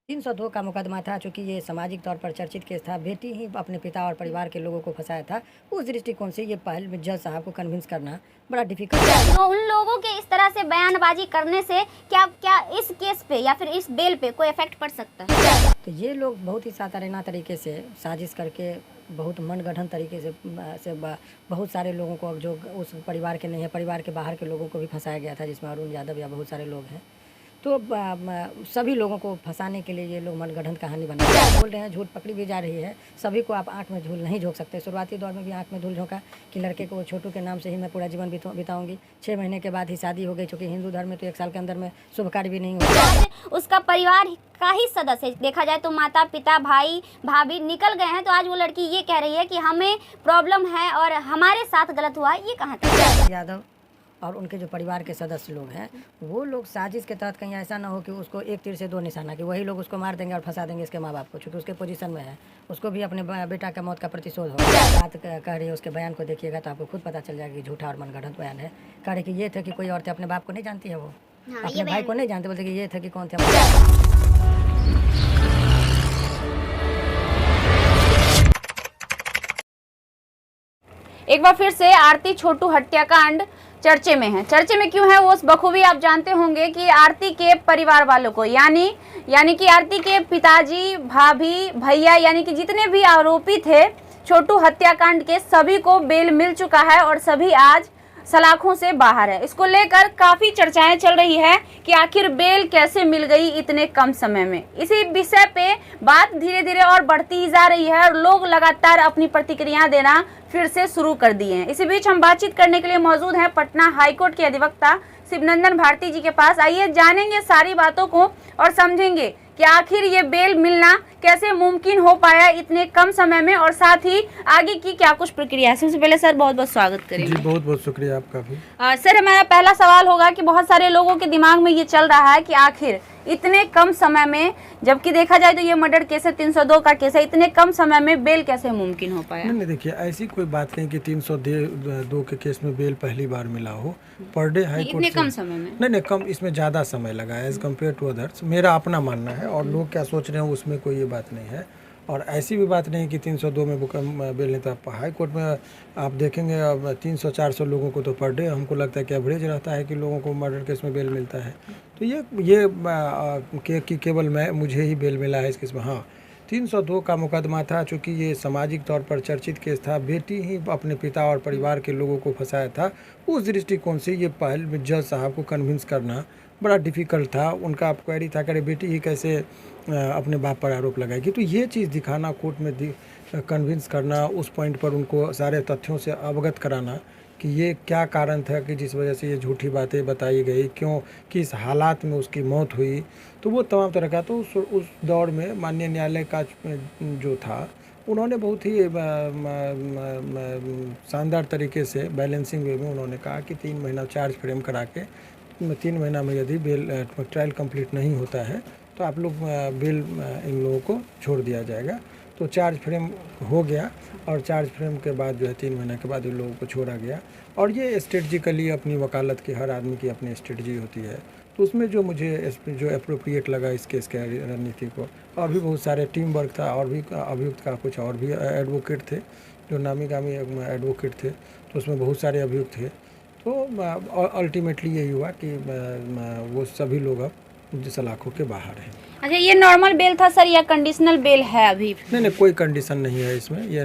302 का मुकदमा था, चूँकि ये सामाजिक तौर पर चर्चित केस था। बेटी ही अपने पिता और परिवार के लोगों को फँसाया था। उस दृष्टिकोण से ये पहल में जज साहब को कन्विंस करना बड़ा डिफ़िकल्ट था। तो उन लोगों के इस तरह से बयानबाजी करने से क्या क्या इस केस पे या फिर इस बेल पे कोई इफेक्ट पड़ सकता है? तो ये लोग बहुत ही साताराना तरीके से साजिश करके, बहुत मनगढ़ंत तरीके से बहुत सारे लोगों को, अब जो उस परिवार के नहीं है, परिवार के बाहर के लोगों को भी फँसाया गया था, जिसमें अरुण यादव या बहुत सारे लोग हैं। तो सभी लोगों को फंसाने के लिए ये लोग मनगढ़ंत कहानी बना रहे हैं, बोल रहे हैं, झूठ पकड़ी भी जा रही है। सभी को आप आँख में धूल नहीं झोंक सकते। शुरुआती दौर में भी आँख में धूल झोंका कि लड़के को छोटू के नाम से ही मैं पूरा जीवन बिताऊंगी। 6 महीने के बाद ही शादी हो गई, क्योंकि हिंदू धर्म में तो 1 साल के अंदर में शुभ कार्य भी नहीं होता। आज उसका परिवार का ही सदस्य देखा जाए तो माता पिता भाई भाभी निकल गए हैं, तो आज वो लड़की ये कह रही है कि हमें प्रॉब्लम है और हमारे साथ गलत हुआ है। ये कहाँ तक? यादव और उनके जो परिवार के सदस्य लोग हैं, वो लोग साजिश के तहत कहीं ऐसा ना हो कि उसको एक तीर से 2 निशाना, कि वही लोग उसको मार देंगे और फंसा देंगे इसके माँ बाप को, चूँकि उसके पोजीशन में है, उसको भी अपने बेटा का मौत का प्रतिशोध होगा। बात कह रही है, उसके बयान को देखिएगा तो आपको खुद पता चल जाएगा कि झूठा और मनगढ़ंत बयान है। कह रही कि ये थे कि कोई औरतें अपने बाप को नहीं जानती है, वो अपने भाई को नहीं जानते, बोलते कि ये थे कि कौन थे। एक बार फिर से आरती छोटू हत्याकांड चर्चे में है। चर्चे में क्यों है वो बखूबी आप जानते होंगे कि आरती के परिवार वालों को, यानी कि आरती के पिताजी, भाभी, भैया, यानी कि जितने भी आरोपी थे छोटू हत्याकांड के, सभी को बेल मिल चुका है और सभी आज सलाखों से बाहर है। इसको लेकर काफी चर्चाएं चल रही है कि आखिर बेल कैसे मिल गई इतने कम समय में। इसी विषय पे बात धीरे धीरे और बढ़ती ही जा रही है और लोग लगातार अपनी प्रतिक्रिया देना फिर से शुरू कर दिए हैं। इसी बीच हम बातचीत करने के लिए मौजूद हैं पटना हाईकोर्ट के अधिवक्ता शिवनंदन भारती जी के पास। आइए जानेंगे सारी बातों को और समझेंगे कि आखिर ये बेल मिलना कैसे मुमकिन हो पाया इतने कम समय में, और साथ ही आगे की क्या कुछ प्रक्रिया है। सबसे पहले सर बहुत बहुत स्वागत करेंगे। जी बहुत बहुत शुक्रिया आपका भी। सर हमारा पहला सवाल होगा कि बहुत सारे लोगों के दिमाग में ये चल रहा है कि आखिर इतने कम समय में, जबकि देखा जाए तो ये मर्डर केस है, 302 का केस है, इतने कम समय में बेल कैसे मुमकिन हो पाया? नहीं देखिए, ऐसी कोई बात नहीं कि 302 के केस में बेल पहली बार मिला हो। पर डे हाई कोर्ट इतने कम समय में नहीं कम, इसमें ज़्यादा समय लगा है एज कम्पेयर टू अदर्स। मेरा अपना मानना है, और लोग क्या सोच रहे हैं उसमें कोई ये बात नहीं है। और ऐसी भी बात नहीं कि 302 में बेल नहीं था। हाई कोर्ट में आप देखेंगे अब 300-400 लोगों को तो पर डे, हमको लगता है कि एवरेज रहता है कि लोगों को मर्डर केस में बेल मिलता है। तो ये कि केवल मुझे ही बेल मिला है इस केस में। हाँ, 302 का मुकदमा था, चूँकि ये सामाजिक तौर पर चर्चित केस था। बेटी ही अपने पिता और परिवार के लोगों को फंसाया था। उस दृष्टिकोण से ये पहल में जज साहब को कन्विंस करना बड़ा डिफ़िकल्ट था। उनका क्वेरी था कि बेटी ही कैसे अपने बाप पर आरोप लगाएगी। तो ये चीज़ दिखाना, कोर्ट में कन्विंस करना, उस पॉइंट पर उनको सारे तथ्यों से अवगत कराना कि ये क्या कारण था कि जिस वजह से ये झूठी बातें बताई गई, क्यों, किस हालात में उसकी मौत हुई, तो वो तमाम तरह का। तो उस दौर में माननीय न्यायालय का जो था, उन्होंने बहुत ही शानदार तरीके से बैलेंसिंग वे में उन्होंने कहा कि 3 महीना चार्ज फ्रेम करा के 3 महीना में यदि बेल ट्रायल कंप्लीट नहीं होता है तो आप लोग बेल इन लोगों को छोड़ दिया जाएगा। तो चार्ज फ्रेम हो गया, और चार्ज फ्रेम के बाद जो है 3 महीने के बाद इन लोगों को छोड़ा गया। और ये स्ट्रेटजिकली अपनी वकालत की, हर आदमी की अपनी स्ट्रेटजी होती है। तो उसमें जो मुझे जो अप्रोप्रिएट लगा इस केस के रणनीति को, और भी बहुत सारे टीम वर्क था, और भी अभियुक्त का कुछ और भी एडवोकेट थे जो नामी गामी एडवोकेट थे, तो उसमें बहुत सारे अभियुक्त थे। तो अल्टीमेटली यही हुआ कि वो सभी लोग अब सलाखों के बाहर हैं। अच्छा, ये नॉर्मल बेल था सर या कंडीशनल बेल है अभी? नहीं कोई कंडीशन नहीं है इसमें। ये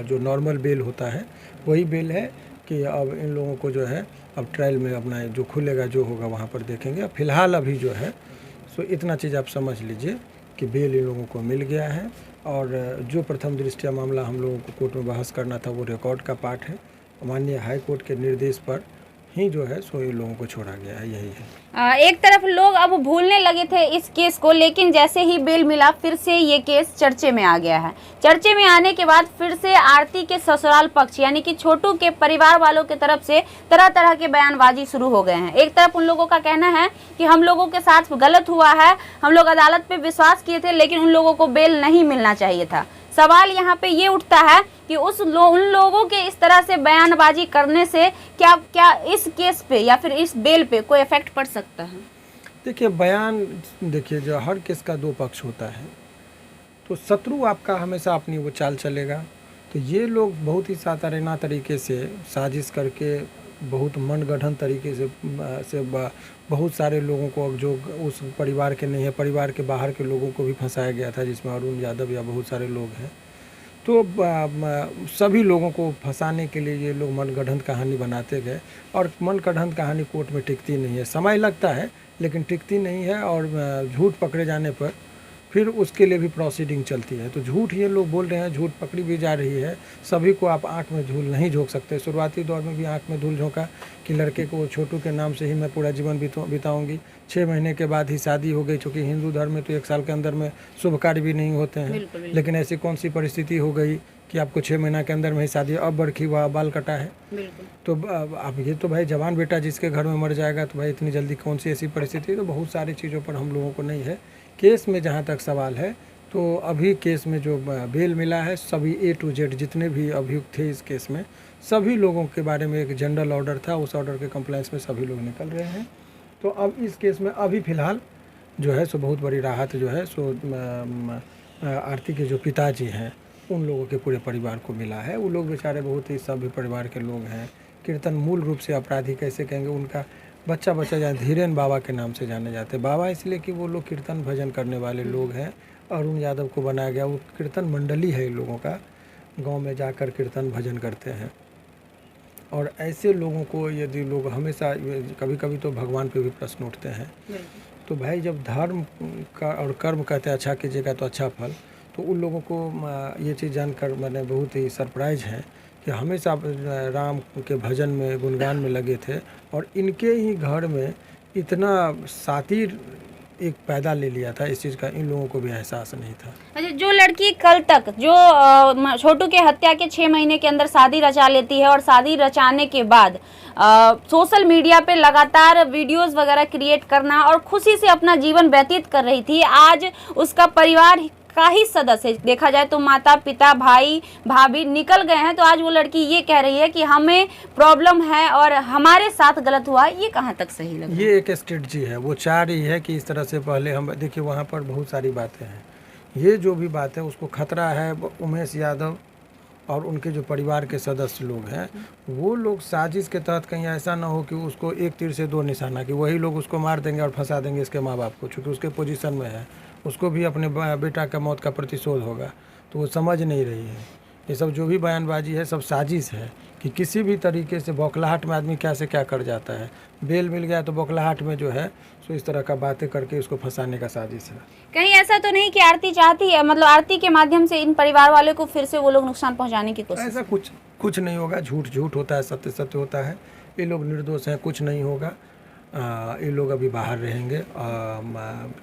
जो नॉर्मल बेल होता है वही बेल है कि अब इन लोगों को जो है अब ट्रायल में अपना जो खुलेगा, जो होगा वहाँ पर देखेंगे। फिलहाल अभी जो है सो इतना चीज़ आप समझ लीजिए कि बेल इन लोगों को मिल गया है। और जो प्रथम दृष्टया मामला हम लोगों को कोर्ट में बहस करना था, वो रिकॉर्ड का पार्ट है। माननीय हाई कोर्ट के निर्देश पर ही जो है सो इन लोगों को छोड़ा गया है, यही है। एक तरफ लोग अब भूलने लगे थे इस केस को, लेकिन जैसे ही बेल मिला फिर से ये केस चर्चे में आ गया है। चर्चे में आने के बाद फिर से आरती के ससुराल पक्ष यानी कि छोटू के परिवार वालों की तरफ से तरह तरह के बयानबाजी शुरू हो गए हैं। एक तरफ उन लोगों का कहना है कि हम लोगों के साथ गलत हुआ है, हम लोग अदालत पे विश्वास किए थे, लेकिन उन लोगों को बेल नहीं मिलना चाहिए था। सवाल यहाँ पे ये उठता है कि उन लोगों के इस तरह से बयानबाजी करने से क्या इस केस पे या फिर इस बेल पे कोई इफेक्ट पड़ सकता है? देखिए बयान, देखिए जो हर केस का दो पक्ष होता है, तो शत्रु आपका हमेशा अपनी वो चाल चलेगा। तो ये लोग बहुत ही सातारेना तरीके से साजिश करके, बहुत मनगढ़ंत तरीके से बहुत सारे लोगों को, जो उस परिवार के नहीं है, परिवार के बाहर के लोगों को भी फंसाया गया था, जिसमें अरुण यादव या बहुत सारे लोग हैं। तो सभी लोगों को फंसाने के लिए ये लोग मनगढ़ंत कहानी बनाते गए, और मनगढ़ंत कहानी कोर्ट में टिकती नहीं है। समय लगता है लेकिन टिकती नहीं है, और झूठ पकड़े जाने पर फिर उसके लिए भी प्रोसीडिंग चलती है। तो झूठ ये लोग बोल रहे हैं, झूठ पकड़ी भी जा रही है। सभी को आप आंख में धूल नहीं झोंक सकते। शुरुआती दौर में भी आंख में धूल झोंका कि लड़के को छोटू के नाम से ही मैं पूरा जीवन बिताऊंगी। 6 महीने के बाद ही शादी हो गई, चूँकि हिंदू धर्म में तो 1 साल के अंदर में शुभ कार्य भी नहीं होते हैं। लेकिन ऐसी कौन सी परिस्थिति हो गई कि आपको 6 महीना के अंदर में ही शादी, अब बरखी हुआ, बाल कटा है। तो अब ये तो भाई जवान बेटा जिसके घर में मर जाएगा, तो भाई इतनी जल्दी कौन सी ऐसी परिस्थिति। तो बहुत सारी चीज़ों पर हम लोगों को नहीं है। केस में जहाँ तक सवाल है, तो अभी केस में जो बेल मिला है, सभी A to Z जितने भी अभियुक्त थे इस केस में, सभी लोगों के बारे में एक जनरल ऑर्डर था, उस ऑर्डर के कंप्लायंस में सभी लोग निकल रहे हैं। तो अब इस केस में अभी फ़िलहाल जो है सो बहुत बड़ी राहत जो है सो आरती के जो पिताजी हैं उन लोगों के पूरे परिवार को मिला है। वो लोग बेचारे बहुत ही सभ्य परिवार के लोग हैं। कीर्तन मूल रूप से अपराधी कैसे कहेंगे, उनका बच्चा जहाँ धीरेन बाबा के नाम से जाने जाते हैं। बाबा इसलिए कि वो लोग कीर्तन भजन करने वाले लोग हैं। अरुण यादव को बनाया गया, वो कीर्तन मंडली है इन लोगों का, गांव में जाकर कीर्तन भजन करते हैं। और ऐसे लोगों को यदि लोग हमेशा, कभी कभी तो भगवान पे भी प्रश्न उठते हैं। तो भाई जब धर्म का और कर्म कहते हैं अच्छा कीजिएगा तो अच्छा फल, तो उन लोगों को ये चीज़ जानकर मैंने बहुत ही सरप्राइज है कि हमेशा राम के भजन में, गुणगान में लगे थे, और इनके ही घर में इतना सातिर एक पैदा ले लिया था। इस चीज़ का इन लोगों को भी एहसास नहीं था। अच्छा, जो लड़की कल तक जो छोटू के हत्या के 6 महीने के अंदर शादी रचा लेती है, और शादी रचाने के बाद सोशल मीडिया पे लगातार वीडियोस वगैरह क्रिएट करना और खुशी से अपना जीवन व्यतीत कर रही थी, आज उसका परिवार का ही सदस्य, देखा जाए तो माता पिता भाई भाभी निकल गए हैं, तो आज वो लड़की ये कह रही है कि हमें प्रॉब्लम है और हमारे साथ गलत हुआ। ये कहाँ तक सही लगा? ये एक स्ट्रेटजी है, वो चाह रही है कि इस तरह से पहले हम देखिए, वहाँ पर बहुत सारी बातें हैं। ये जो भी बात है उसको खतरा है उमेश यादव और उनके जो परिवार के सदस्य लोग हैं, वो लोग साजिश के तहत कहीं ऐसा ना हो कि उसको एक तीर से 2 निशाना, कि वही लोग उसको मार देंगे और फंसा देंगे इसके माँ बाप को, चूँकि उसके पोजीशन में है, उसको भी अपने बेटा का मौत का प्रतिशोध होगा। तो वो समझ नहीं रही है। ये सब जो भी बयानबाजी है सब साजिश है, कि किसी भी तरीके से बौखलाहट में आदमी क्या से क्या कर जाता है। बेल मिल गया तो बौखलाहट में जो है सो इस तरह का बातें करके उसको फंसाने का साजिश है। कहीं ऐसा तो नहीं कि आरती चाहती है, मतलब आरती के माध्यम से इन परिवार वालों को फिर से वो लोग नुकसान पहुंचाने की कोशिश? ऐसा कुछ नहीं होगा। झूठ झूठ होता है, सत्य सत्य होता है। ये लोग निर्दोष हैं, कुछ नहीं होगा। ये लोग अभी बाहर रहेंगे,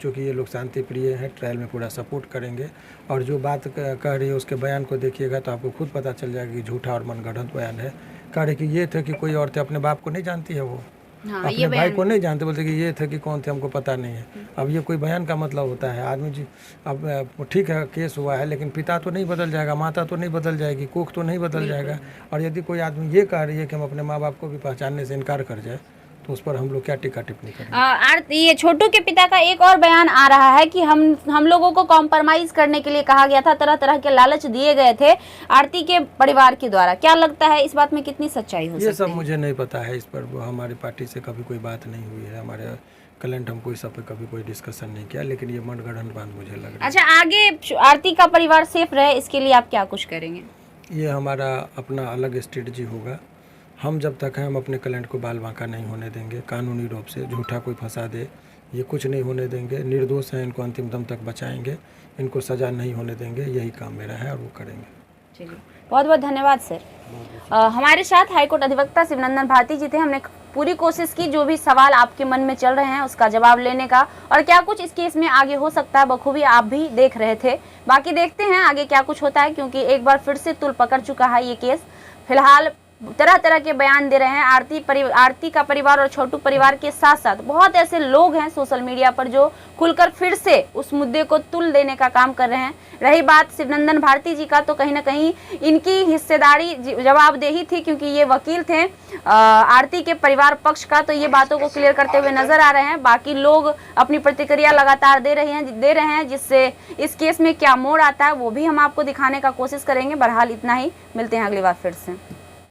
चूँकि ये लोग शांति प्रिय हैं, ट्रायल में पूरा सपोर्ट करेंगे। और जो बात कह रही है उसके बयान को देखिएगा तो आपको खुद पता चल जाएगा कि झूठा और मनगढ़ंत बयान है। कह रहे कि ये थे कि कोई और थे, अपने बाप को नहीं जानती है वो, अपने भाई को नहीं जानते, बोलते कि ये थे कि कौन थे हमको पता नहीं है। अब ये कोई बयान का मतलब होता है? आदमी जी, अब ठीक है केस हुआ है, लेकिन पिता तो नहीं बदल जाएगा, माता तो नहीं बदल जाएगी, कोख तो नहीं बदल जाएगा। और यदि कोई आदमी ये कह रही है कि हम अपने माँ बाप को भी पहचानने से इनकार कर जाए, तो उस पर हम लोग क्या टिक्का टिप्पणी करें? ये छोटू के पिता का एक और बयान आ रहा है कि हम लोगों को कॉम्प्रोमाइज करने के लिए कहा गया था, तरह तरह के लालच दिए गए थे आरती के परिवार के द्वारा। क्या लगता है इस बात में कितनी सच्चाई हो सकती है? ये सब मुझे नहीं पता है। इस पर हमारी पार्टी से कभी कोई बात नहीं हुई है, हमारे कलेंट हमको इस सब पे कभी कोई डिस्कशन नहीं किया, लेकिन ये मनगढ़ंत बात मुझे लग रहा है। अच्छा, आगे आरती का परिवार सेफ रहे इसके लिए आप क्या कुछ करेंगे? ये हमारा अपना अलग स्ट्रेटजी होगा। हम जब तक हैं हम अपने क्लाइंट को बाल बांका नहीं होने देंगे। कानूनी रूप से झूठा कोई फंसा दे, ये कुछ नहीं होने देंगे। निर्दोष हैं, इनको अंतिम दम तक बचाएंगे, इनको सज़ा नहीं होने देंगे। यही काम मेरा है और वो करेंगे। चलिए, बहुत बहुत धन्यवाद सर। हमारे साथ हाईकोर्ट अधिवक्ता शिवनंदन भारती जी थे। हमने पूरी कोशिश की जो भी सवाल आपके मन में चल रहे हैं उसका जवाब लेने का, और क्या कुछ इस केस में आगे हो सकता है बखूबी आप भी देख रहे थे। बाकी देखते हैं आगे क्या कुछ होता है, क्योंकि एक बार फिर से तुल पकड़ चुका है ये केस। फिलहाल तरह तरह के बयान दे रहे हैं आरती का परिवार और छोटू परिवार के साथ साथ बहुत ऐसे लोग हैं सोशल मीडिया पर जो खुलकर फिर से उस मुद्दे को तुल देने का काम कर रहे हैं। रही बात शिवनंदन भारती जी का, तो कहीं ना कहीं इनकी हिस्सेदारी जवाबदेही थी, क्योंकि ये वकील थे आरती के परिवार पक्ष का, तो ये बातों को क्लियर करते हुए नजर आ रहे हैं। बाकी लोग अपनी प्रतिक्रिया लगातार दे रहे हैं जिससे इस केस में क्या मोड़ आता है वो भी हम आपको दिखाने का कोशिश करेंगे। बहरहाल इतना ही, मिलते हैं अगली बार फिर से।